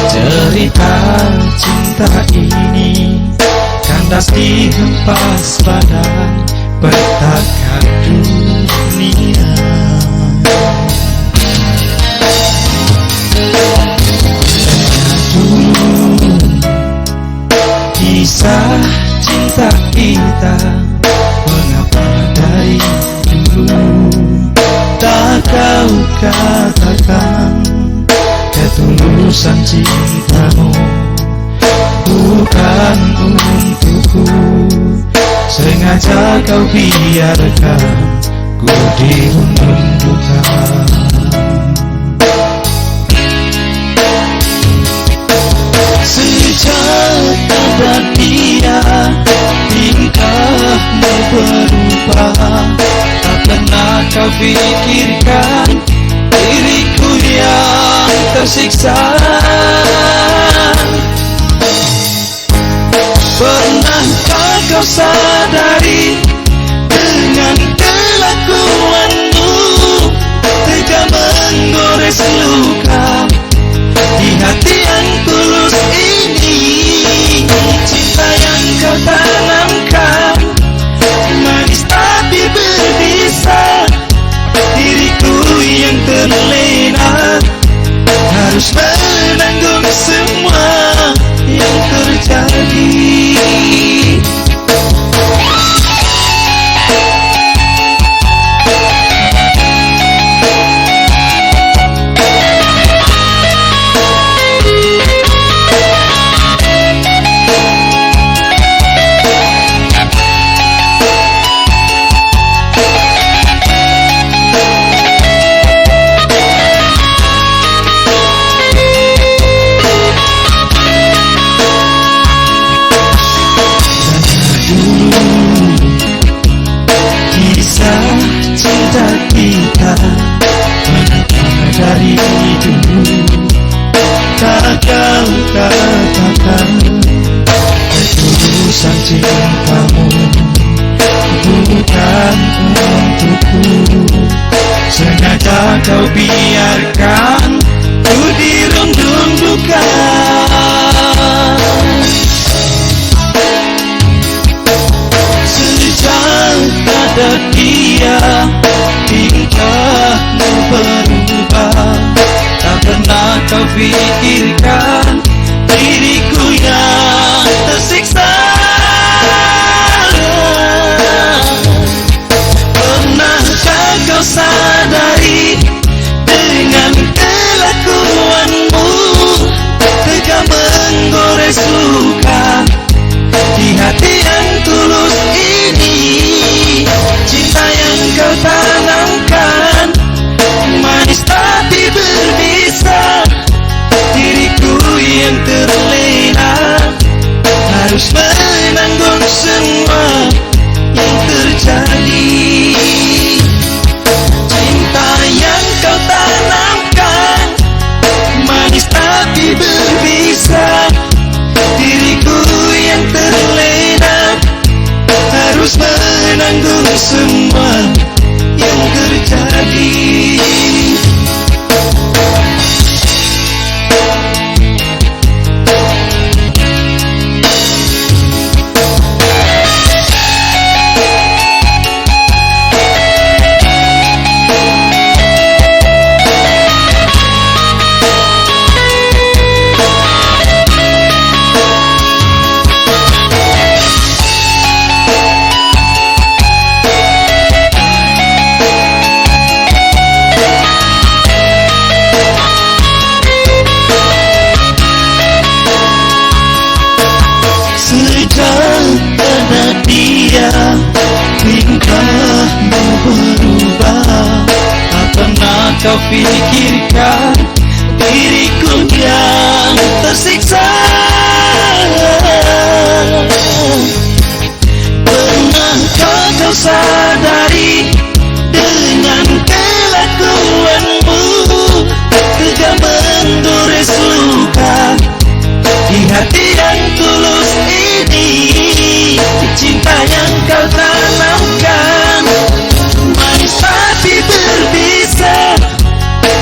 Cerita cinta ini kandas dihempas badai petaka dunia. Kisah cinta kita mengapa dari dulu tak kau katakan ketulusan cintamu bukan untukku. Sengaja kau biarkan ku dirundung duka. Sejak ada dia, tingkahmu berubah. Tak pernah kau pikirkan diriku yang tersiksa. Pernahkah kau sadari dengan kelakuanmu tega menggores luka di hati yang tulus ini? Cinta yang kau tanamkan manis tapi berbisa. Diriku yang terlena harus menanggung semua yang terjadi. Cinta kita mengapa dari dulu tak kau katakan ketulusan cintamu bukan untukku. Sengaja kau biarkan ku dirundung duka. Sejak ada dia, tingkahmu berubah. Tak pernah kau pikirkan diriku yang tersiksa. Pernahkah kau sadari dengan kelakuanmu tega menggores luka di hati yang tulus ini? Cinta yang kau tanamkan manis tapi berbisa. Diriku yang terlena harus menanggung semua yang terjadi. Cinta yang kau tanamkan manis tapi berbisa. Diriku yang terlena harus menanggung semua yang terjadi. Tingkahmu berubah. Tak pernah kau pikirkan diriku yang tersiksa. Pernahkah kau sadari dengan kelakuanmu tega menggores luka di hati yang tulus ini? Cinta yang kau tanamkan manis tapi berbisa.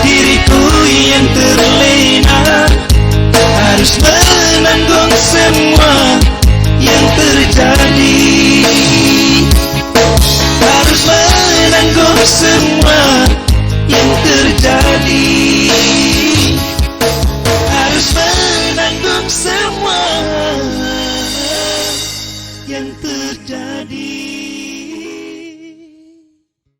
Diriku yang yang terjadi.